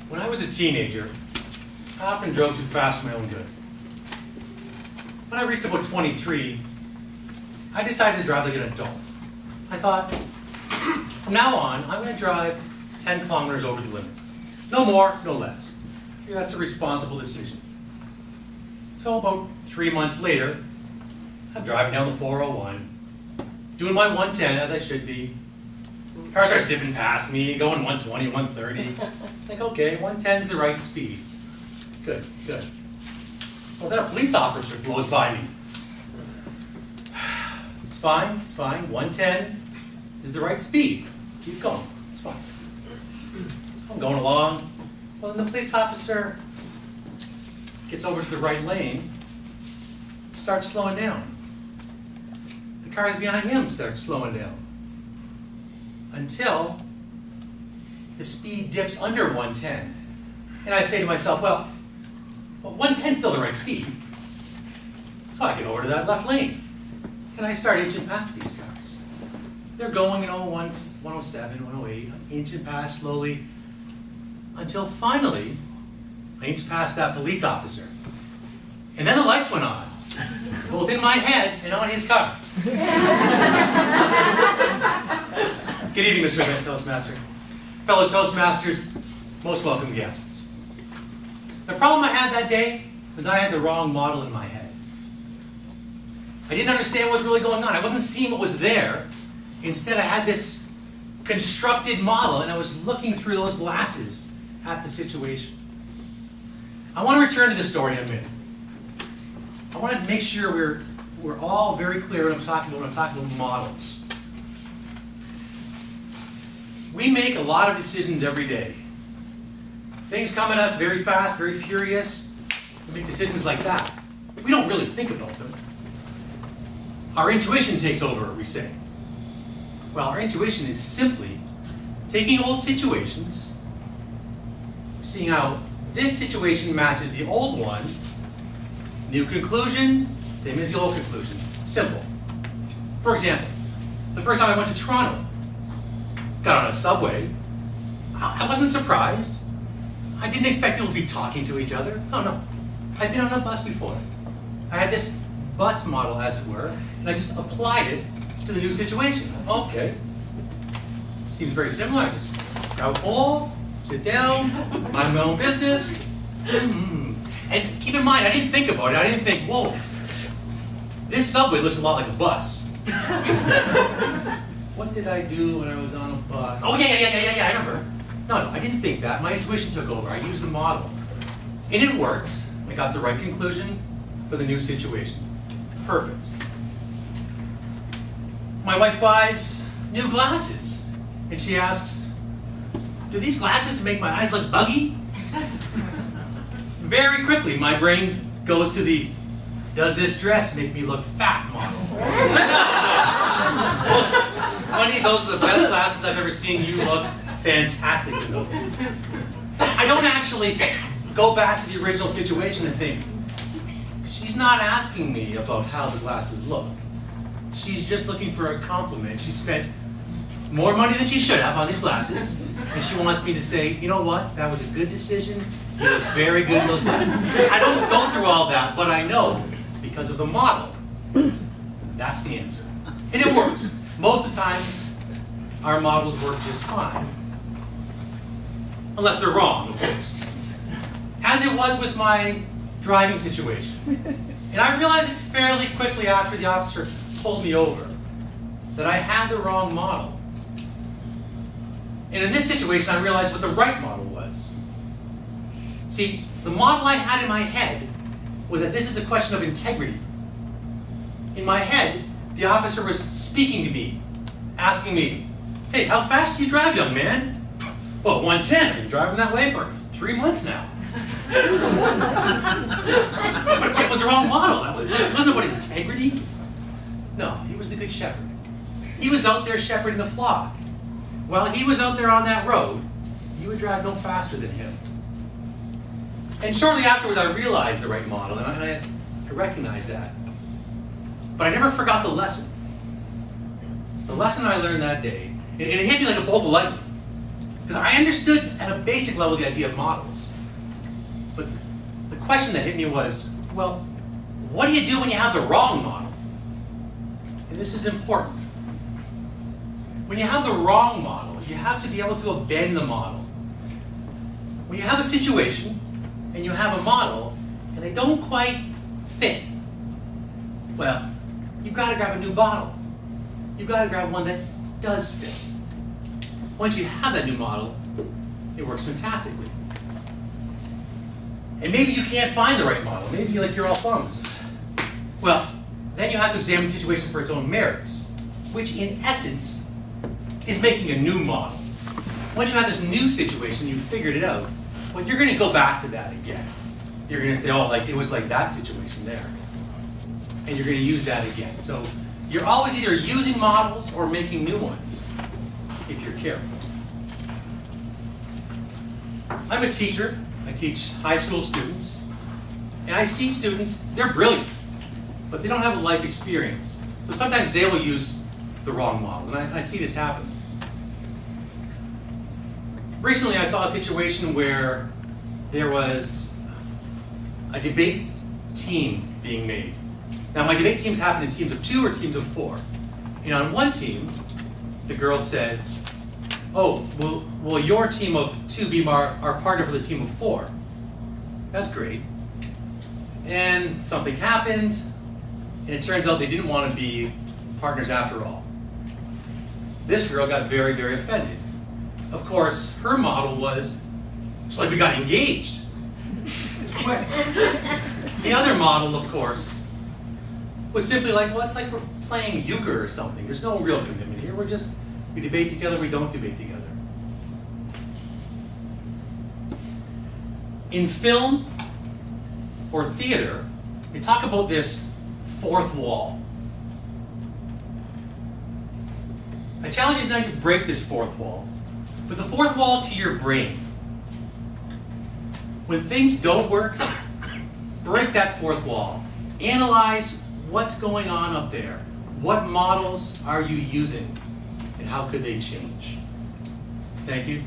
When I was a teenager, I often drove too fast for my own good. When I reached about 23, I decided to drive like an adult. I thought, from now on, I'm going to drive 10 kilometers over the limit. No more, no less. I figure that's a responsible decision. So about 3 months later, I'm driving down the 401, doing my 110 as I should be. Cars are zipping past me, going 120, 130. Like, okay, 110 is the right speed. Good, good. Well, then a police officer blows by me. It's fine, it's fine. 110 is the right speed. Keep going, it's fine. So I'm going along. Well, then the police officer gets over to the right lane, starts slowing down. The cars behind him start slowing down. Until the speed dips under 110. And I say to myself, well 110 is still the right speed. So I get over to that left lane. And I start inching past these cars. They're going, 107, 108, I'm inching past slowly, until finally, I inch past that police officer. And then the lights went on, both in my head and on his car. Good evening, Mr. Event Toastmaster. Fellow Toastmasters, most welcome guests. The problem I had that day was I had the wrong model in my head. I didn't understand what was really going on. I wasn't seeing what was there. Instead, I had this constructed model, and I was looking through those glasses at the situation. I want to return to the story in a minute. I want to make sure we're all very clear when I'm talking about models. We make a lot of decisions every day. Things come at us very fast, very furious. We make decisions like that. We don't really think about them. Our intuition takes over, we say. Well, our intuition is simply taking old situations, seeing how this situation matches the old one, new conclusion, same as the old conclusion. Simple. For example, the first time I went to Toronto, got on a subway. I wasn't surprised. I didn't expect people to be talking to each other. Oh no. I'd been on a bus before. I had this bus model, as it were, and I just applied it to the new situation. Okay. Seems very similar. I just grab a bowl, sit down, mind my own business. And keep in mind, I didn't think about it. I didn't think, whoa, this subway looks a lot like a bus. What did I do when I was on a bus? Oh, yeah, I remember. No, I didn't think that. My intuition took over. I used the model. And it worked. I got the right conclusion for the new situation. Perfect. My wife buys new glasses. And she asks, do these glasses make my eyes look buggy? Very quickly, my brain goes to the, does this dress make me look fat model? Honey, those are the best glasses I've ever seen. You look fantastic in those. I don't actually go back to the original situation and think, she's not asking me about how the glasses look. She's just looking for a compliment. She spent more money than she should have on these glasses, and she wants me to say, you know what, that was a good decision. You look very good in those glasses. I don't go through all that, but I know, because of the model, that's the answer. And it works. Most of the time, our models work just fine. Unless they're wrong, of course. As it was with my driving situation. And I realized it fairly quickly after the officer pulled me over that I had the wrong model. And in this situation, I realized what the right model was. See, the model I had in my head was that this is a question of integrity. In my head, the officer was speaking to me, asking me, hey, how fast do you drive, young man? Well, 110. I've been driving that way for 3 months now. But it was the wrong model. It wasn't about integrity. No, he was the good shepherd. He was out there shepherding the flock. While he was out there on that road, you would drive no faster than him. And shortly afterwards, I realized the right model, and I recognized that. But I never forgot the lesson. The lesson I learned that day, and it hit me like a bolt of lightning. Because I understood at a basic level the idea of models. But the question that hit me was, well, what do you do when you have the wrong model? And this is important. When you have the wrong model, you have to be able to bend the model. When you have a situation and you have a model and they don't quite fit, well, you've got to grab a new model. You've got to grab one that does fit. Once you have that new model, it works fantastically. And maybe you can't find the right model. Maybe you're all thumbs. Well, then you have to examine the situation for its own merits, which in essence is making a new model. Once you have this new situation, you've figured it out, well, you're going to go back to that again. You're going to say, oh, it was like that situation there. And you're going to use that again. So you're always either using models or making new ones, if you're careful. I'm a teacher. I teach high school students. And I see students, they're brilliant, but they don't have a life experience. So sometimes they will use the wrong models, and I see this happen. Recently I saw a situation where there was a debate team being made. Now my debate teams happen in teams of 2 or teams of 4. And on one team, the girl said, oh, will your team of 2 be our partner for the team of 4? That's great. And something happened, and it turns out they didn't want to be partners after all. This girl got very, very offended. Of course, her model was, it's like we got engaged. The other model, of course, was simply like, well, it's like we're playing euchre or something. There's no real commitment here. We debate together, we don't debate together. In film or theater, we talk about this fourth wall. I challenge you tonight to break this fourth wall. But the fourth wall to your brain. When things don't work, break that fourth wall. Analyze what's going on up there. What models are you using? And how could they change? Thank you.